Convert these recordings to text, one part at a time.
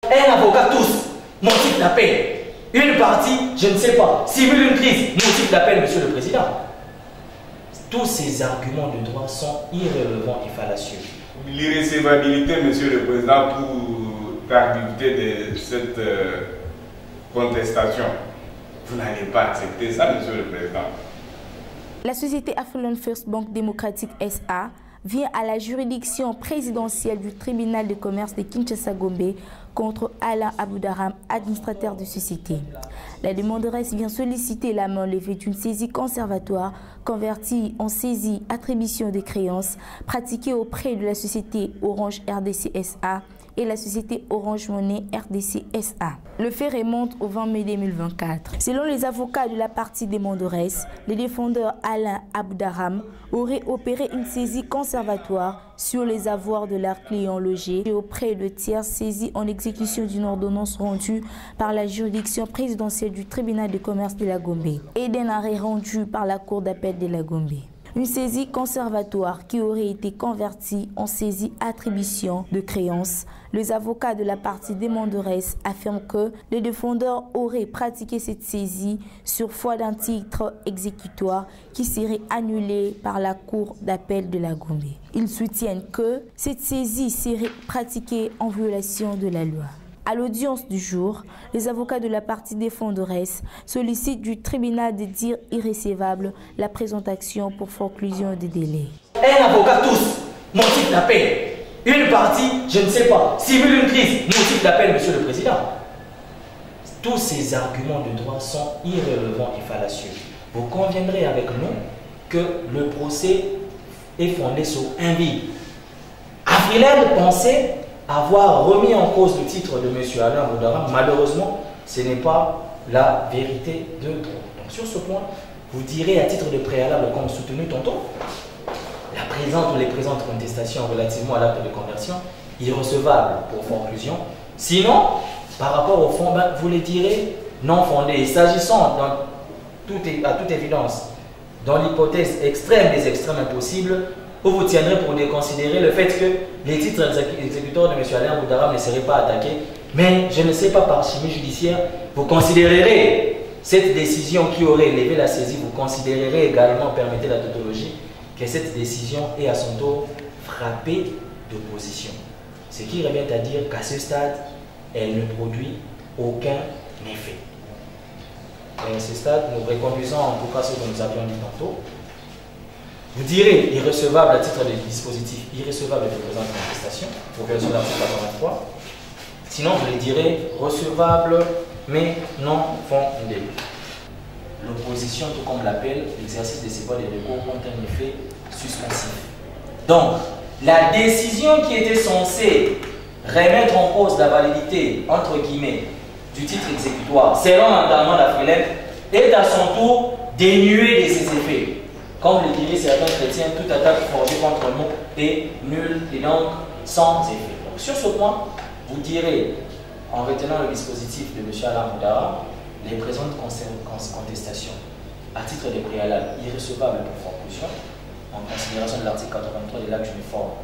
Un avocat, tous, motif d'appel. Une partie, je ne sais pas, simule une crise, motif d'appel, Monsieur le Président. Tous ces arguments de droit sont irrélevants et fallacieux. L'irrécevabilité, Monsieur le Président, pour argumenter de cette contestation, vous n'allez pas accepter ça, Monsieur le Président. La société Afriland First Bank Démocratique SA vient à la juridiction présidentielle du tribunal de commerce de Kinshasa-Gombe contre Alain Aboudaram, administrateur de société. La demanderesse vient solliciter la main levée d'une saisie conservatoire convertie en saisie attribution des créances pratiquée auprès de la société Orange RDC SA et la société Orange Monnaie RDC SA. Le fait remonte au 20 mai 2024. Selon les avocats de la partie demanderesse, le défendeur Alain Aboudaram aurait opéré une saisie conservatoire sur les avoirs de leurs clients logés et auprès de tiers saisis en exécution d'une ordonnance rendue par la juridiction présidentielle du tribunal de commerce de la Gombe et d'un arrêt rendu par la cour d'appel de la Gombe. Une saisie conservatoire qui aurait été convertie en saisie attribution de créances. Les avocats de la partie demanderesse affirment que le défendeur aurait pratiqué cette saisie sur foi d'un titre exécutoire qui serait annulé par la cour d'appel de la Gombe. Ils soutiennent que cette saisie serait pratiquée en violation de la loi. À l'audience du jour, les avocats de la partie défenderesse sollicitent du tribunal de dire irrécevable la présentation pour conclusion des délais. Un avocat, tous, motif d'appel. Une partie, je ne sais pas, simule une crise, motif d'appel, Monsieur le Président. Tous ces arguments de droit sont irrélevants et fallacieux. Vous conviendrez avec nous que le procès est fondé sur un vide. Afriland pensait avoir remis en cause le titre de M. Alain Aboudaram. Malheureusement, ce n'est pas la vérité de droit. Donc sur ce point, vous direz à titre de préalable, comme soutenu tantôt, la présente ou les présentes contestations relativement à l'acte de conversion irrecevable pour conclusion. Sinon, par rapport au fond, vous les direz non fondés. S'agissant, à toute évidence, dans l'hypothèse extrême des extrêmes impossibles, vous tiendrez pour déconsidérer le fait que les titres exécuteurs de M. Alain Aboudaram ne seraient pas attaqués. Mais je ne sais pas, par chimie judiciaire, vous considérerez cette décision qui aurait élevé la saisie, vous considérerez également, permettez la tautologie, que cette décision est à son tour frappée d'opposition. Ce qui revient à dire qu'à ce stade, elle ne produit aucun effet. Et à ce stade, nous reconduisons en tout cas ce que nous avions dit tantôt. Vous direz irrecevable à titre de dispositif, irrecevable de présente contestation, pour version de l'article 83. Sinon, vous les direz recevable, mais non fondé. L'opposition, tout comme l'appel, l'exercice de ces voies de recours ont un effet suspensif. Donc, la décision qui était censée remettre en cause la validité, entre guillemets, du titre exécutoire, selon l'entendement d'Afriland, est à son tour dénuée de ses effets. Comme le diraient certains chrétiens, toute attaque forgée contre nous est nulle et donc sans effet. Donc, sur ce point, vous direz, en retenant le dispositif de M. Alain Aboudaram, les présentes contestations, à titre de préalable, irrecevables pour conclusion, en considération de l'article 83 de l'acte uniforme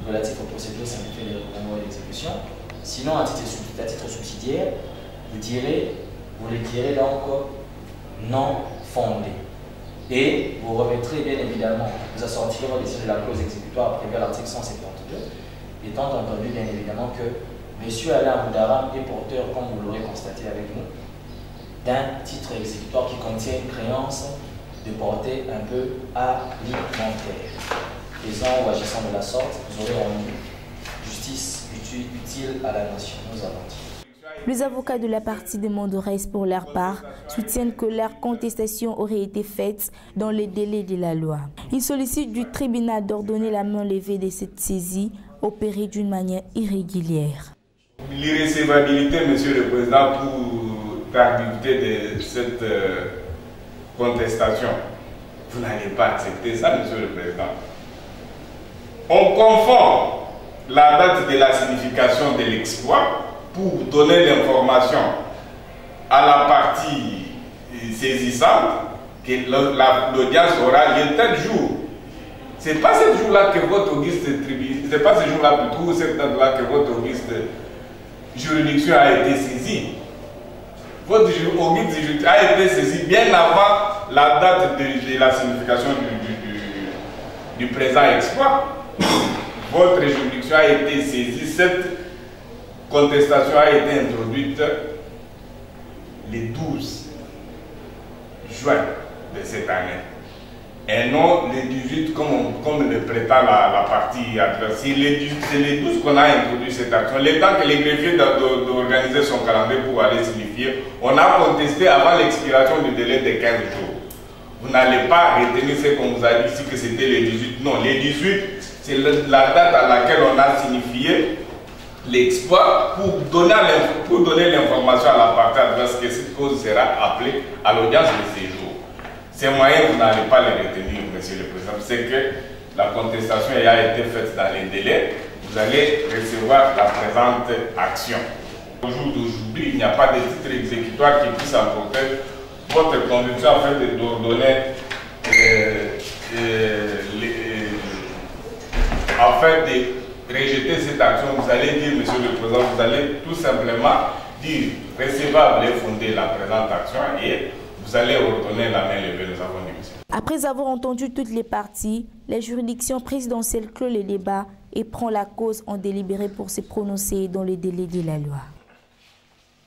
relatif aux procédures simplifiées de recouvrement et d'exécution. Sinon, à titre subsidiaire, vous les direz donc non fondés. Et vous remettrez bien évidemment, vous assortirez de la clause exécutoire prévue à l'article 172, étant entendu bien évidemment que M. Alain Aboudaram est porteur, comme vous l'aurez constaté avec nous, d'un titre exécutoire qui contient une créance de portée un peu alimentaire. Faisant ou agissant de la sorte, vous aurez rendu justice utile à la nation. Nous avons dit. Les avocats de la partie demanderesse, pour leur part, soutiennent que leur contestation aurait été faite dans les délais de la loi. Ils sollicitent du tribunal d'ordonner la main levée de cette saisie opérée d'une manière irrégulière. L'irrécevabilité, Monsieur le Président, pour argumenter de cette contestation, vous n'allez pas accepter ça, Monsieur le Président. On confond la date de la signification de l'exploit pour donner l'information à la partie saisissante que l'audience aura lieu tel jour. Ce n'est pas ce jour-là que votre auguste tribunal, c'est pas ce jour-là plutôt, cette date-là que votre auguste juridiction a été saisie. Votre juridiction a été saisie bien avant la date de la signification du présent exploit. Votre juridiction a été saisie. Cette contestation a été introduite le 12 juin de cette année. Et non le 18 comme le prétend la partie adverse. C'est le 12 qu'on a introduit cette action. Le temps que les greffiers d'organiser son calendrier pour aller signifier, on a contesté avant l'expiration du délai de 15 jours. Vous n'allez pas retenir ce qu'on vous a dit ici que c'était le 18. Non, le 18, c'est la date à laquelle on a signifié l'exploit pour donner l'information à la partie adverse que cette cause sera appelée à l'audience de séjour. Ces moyens, vous n'allez pas les retenir, Monsieur le Président. C'est que la contestation a été faite dans les délais. Vous allez recevoir la présente action. Au jour d'aujourd'hui, il n'y a pas de titre exécutoire qui puisse emporter votre conviction afin d'ordonner, afin de rejeter cette action. Vous allez dire, Monsieur le Président, vous allez tout simplement dire recevable et fonder la présente action et vous allez ordonner la main levée. Nous avons dit, monsieur. Après avoir entendu toutes les parties, la juridiction présidentielle clôt les débats et prend la cause en délibéré pour se prononcer dans les délais de la loi.